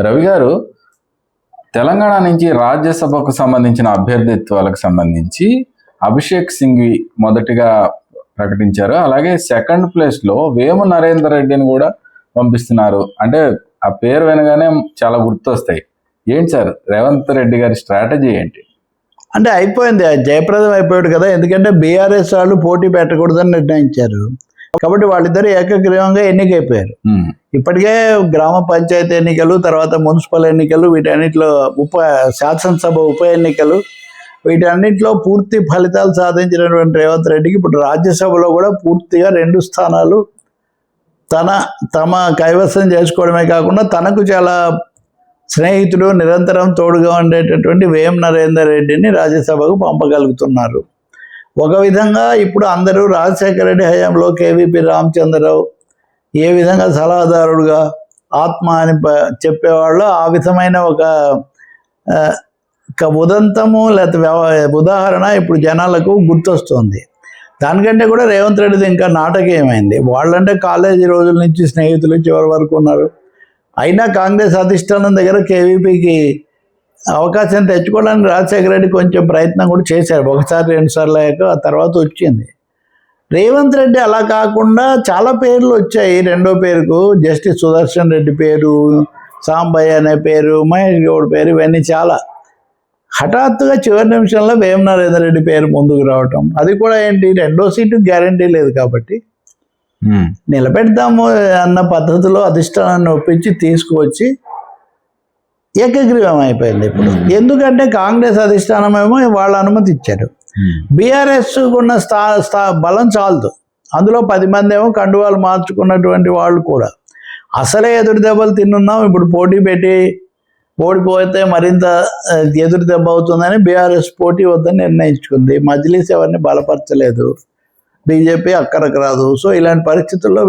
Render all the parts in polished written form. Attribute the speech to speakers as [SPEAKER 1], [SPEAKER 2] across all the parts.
[SPEAKER 1] రవి గారు, తెలంగాణ నుంచి రాజ్యసభకు సంబంధించిన అభ్యర్థిత్వాలకు సంబంధించి అభిషేక్ సింఘ్వి మొదటిగా ప్రకటించారు. అలాగే సెకండ్ ప్లేస్లో వేము నరేందర్ రెడ్డిని కూడా పంపిస్తున్నారు. అంటే ఆ పేరు వినగానే చాలా గుర్తొస్తాయి. ఏంటి సార్ రేవంత్ రెడ్డి గారి స్ట్రాటజీ ఏంటి?
[SPEAKER 2] అంటే అయిపోయింది, జయప్రదం అయిపోయాడు కదా. ఎందుకంటే బీఆర్ఎస్ వాళ్ళు పోటీ పెట్టకూడదని నిర్ణయించారు కాబట్టి వాళ్ళిద్దరు ఏకగ్రీవంగా ఎన్నికైపోయారు. ఇప్పటికే గ్రామ పంచాయతీ ఎన్నికలు, తర్వాత మున్సిపల్ ఎన్నికలు, వీటన్నిటిలో శాసనసభ ఉప ఎన్నికలు, వీటన్నిటిలో పూర్తి ఫలితాలు సాధించినటువంటి రేవంత్ రెడ్డికి ఇప్పుడు రాజ్యసభలో కూడా పూర్తిగా 2 స్థానాలు తమ కైవసం చేసుకోవడమే కాకుండా తనకు చాలా స్నేహితుడు, నిరంతరం తోడుగా ఉండేటటువంటి వేం నరేందర్ రెడ్డిని రాజ్యసభకు పంపగలుగుతున్నారు. ఒక విధంగా ఇప్పుడు అందరూ రాజశేఖర రెడ్డి హయాంలో కేవీపీ రామచంద్రరావు ఏ విధంగా సలహాదారుడుగా ఆత్మ అని చెప్పేవాళ్ళు, ఆ విధమైన ఒక ఉదంతము లేకపోతే ఉదాహరణ ఇప్పుడు జనాలకు గుర్తొస్తుంది. దానికంటే కూడా రేవంత్ రెడ్డిది ఇంకా నాటకీయమైంది. వాళ్ళంటే కాలేజీ రోజుల నుంచి స్నేహితులు చివరి వరకు ఉన్నారు. అయినా కాంగ్రెస్ అధిష్టానం దగ్గర కేవీపీకి అవకాశం తెచ్చుకోవడానికి రాజశేఖర రెడ్డి కొంచెం ప్రయత్నం కూడా చేశారు. 1-2 సార్లు అయ్యాక ఆ తర్వాత వచ్చింది. రేవంత్ రెడ్డి అలా కాకుండా చాలా పేర్లు వచ్చాయి. రెండో పేరుకు జస్టిస్ సుదర్శన్ రెడ్డి పేరు, సాంబయ్య అనే పేరు, మహేష్ గౌడ్ పేరు, ఇవన్నీ చాలా. హఠాత్తుగా చివరి నిమిషంలో వేం నరేందర్ రెడ్డి పేరు ముందుకు రావటం, అది కూడా ఏంటి, 2వ సీటు గ్యారంటీ లేదు కాబట్టి నిలబెడతాము అన్న పద్ధతిలో అధిష్టానాన్ని ఒప్పించి తీసుకువచ్చి ఏకగ్రీవం అయిపోయింది ఇప్పుడు. ఎందుకంటే కాంగ్రెస్ అధిష్టానం ఏమో వాళ్ళ అనుమతి ఇచ్చారు, బీఆర్ఎస్ ఉన్న బలం చాలదు. అందులో 10 మంది ఏమో కండువాలు మార్చుకున్నటువంటి వాళ్ళు కూడా. అసలే ఎదురు దెబ్బలు తిన్నున్నాం, ఇప్పుడు పోటీ పెట్టి ఓడిపోతే మరింత ఎదురు దెబ్బ అవుతుందని బీఆర్ఎస్ పోటీ వద్దని నిర్ణయించుకుంది. మజ్లిస్ ఎవరిని బలపరచలేదు, బీజేపీ అక్కరకు రాదు. సో ఇలాంటి పరిస్థితుల్లో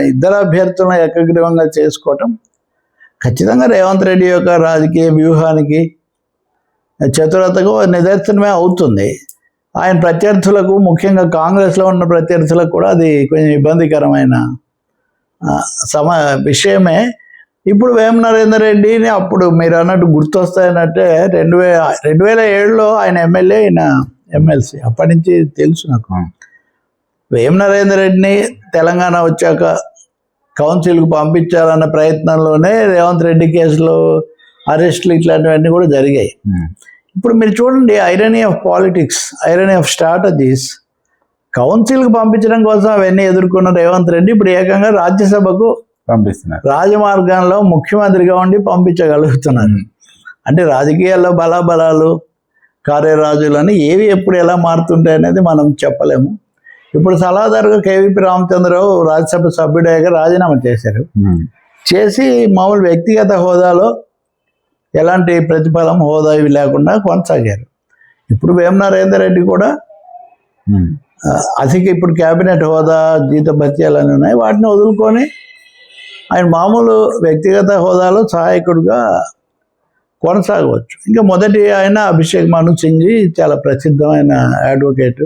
[SPEAKER 2] ఇద్దరు అభ్యర్థులను ఏకగ్రీవంగా చేసుకోవటం ఖచ్చితంగా రేవంత్ రెడ్డి యొక్క రాజకీయ వ్యూహానికి, చతురతకు నిదర్శనమే అవుతుంది. ఆయన ప్రత్యర్థులకు, ముఖ్యంగా కాంగ్రెస్లో ఉన్న ప్రత్యర్థులకు కూడా అది కొంచెం ఇబ్బందికరమైన విషయమే. ఇప్పుడు వేం నరేందర్ రెడ్డిని అప్పుడు మీరు అన్నట్టు గుర్తొస్తాయనంటే 2007లో ఆయన ఎమ్మెల్యే, ఆయన ఎమ్మెల్సీ. అప్పటి నుంచి తెలుసు నాకు. వేం నరేందర్ రెడ్డిని తెలంగాణ వచ్చాక కౌన్సిల్కు పంపించాలన్న ప్రయత్నంలోనే రేవంత్ రెడ్డి కేసులో అరెస్టులు ఇట్లాంటివన్నీ కూడా జరిగాయి. ఇప్పుడు మీరు చూడండి, irony of politics, irony of strategies. కౌన్సిల్కి పంపించడం కోసం అవన్నీ ఎదుర్కొన్న రేవంత్ రెడ్డి ఇప్పుడు ఏకంగా రాజ్యసభకు పంపిస్తున్నారు. రాజమార్గంలో ముఖ్యమంత్రిగా ఉండి పంపించగలుగుతున్నారు. అంటే రాజకీయాల్లో బలాబలాలు, కార్యరాజులని ఏవి ఎప్పుడు ఎలా మారుతుంటాయి అనేది మనం చెప్పలేము. ఇప్పుడు సలహాదారుగా కేవీపీ రామచంద్రరావు రాజ్యసభ సభ్యుడయ్యాక రాజీనామా చేశారు. చేసి మామూలు వ్యక్తిగత హోదాలో ఎలాంటి ప్రతిఫలం, హోదా ఇవి లేకుండా కొనసాగారు. ఇప్పుడు వేం నరేందర్ రెడ్డి కూడా అధిక ఇప్పుడు క్యాబినెట్ హోదా, జీతభత్యాలు ఉన్నాయి, వాటిని వదులుకొని ఆయన మామూలు వ్యక్తిగత హోదాలో సహాయకుడిగా కొనసాగవచ్చు. ఇంకా మొదటి ఆయన అభిషేక్ మను సింఘ్వి చాలా ప్రసిద్ధమైన అడ్వకేటు,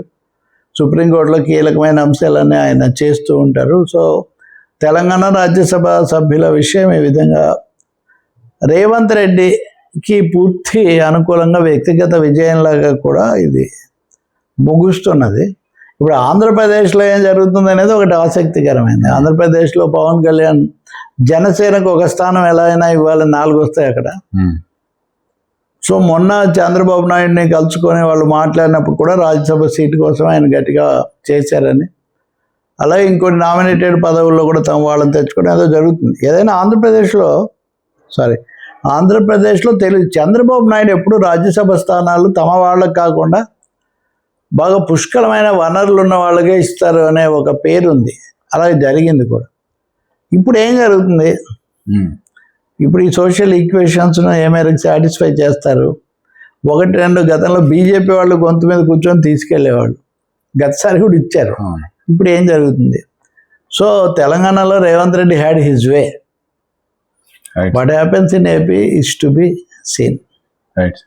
[SPEAKER 2] సుప్రీంకోర్టులో కీలకమైన అంశాలన్నీ ఆయన చేస్తూ ఉంటారు. సో తెలంగాణ రాజ్యసభ సభ్యుల విషయం ఈ విధంగా రేవంత్ రెడ్డికి పూర్తి అనుకూలంగా వ్యక్తిగత విజయంలాగా కూడా ఇది ముగుస్తున్నది. ఇప్పుడు ఆంధ్రప్రదేశ్లో ఏం జరుగుతుంది అనేది ఒకటి ఆసక్తికరమైనది. ఆంధ్రప్రదేశ్లో పవన్ కళ్యాణ్ జనసేనకు ఒక స్థానం ఎలా అయినా ఇవాళ 4 వస్తాయి అక్కడ. సో మొన్న చంద్రబాబు నాయుడిని కలుసుకొని వాళ్ళు మాట్లాడినప్పుడు కూడా రాజ్యసభ సీటు కోసం ఆయన గట్టిగా చేశారని, అలాగే ఇంకొన్ని నామినేటెడ్ పదవుల్లో కూడా తమ వాళ్ళని తెచ్చుకోవడం ఏదో జరుగుతుంది. ఏదైనా ఆంధ్రప్రదేశ్లో చంద్రబాబు నాయుడు ఎప్పుడు రాజ్యసభ స్థానాలు తమ వాళ్ళకు కాకుండా బాగా పుష్కలమైన వనరులు ఉన్న వాళ్ళకే ఇస్తారు అనే ఒక పేరు ఉంది. అలాగే జరిగింది కూడా. ఇప్పుడు ఏం జరుగుతుంది, ఇప్పుడు ఈ సోషల్ ఈక్వేషన్స్ను ఏ మేరకు సాటిస్ఫై చేస్తారు? 1-2 గతంలో బీజేపీ వాళ్ళు గొంతు మీద కూర్చొని తీసుకెళ్లేవాళ్ళు, గతసారి కూడా ఇచ్చారు. ఇప్పుడు ఏం జరుగుతుంది? సో తెలంగాణలో Revanth Reddy had his way. What happens in AP is to be seen.
[SPEAKER 1] Right.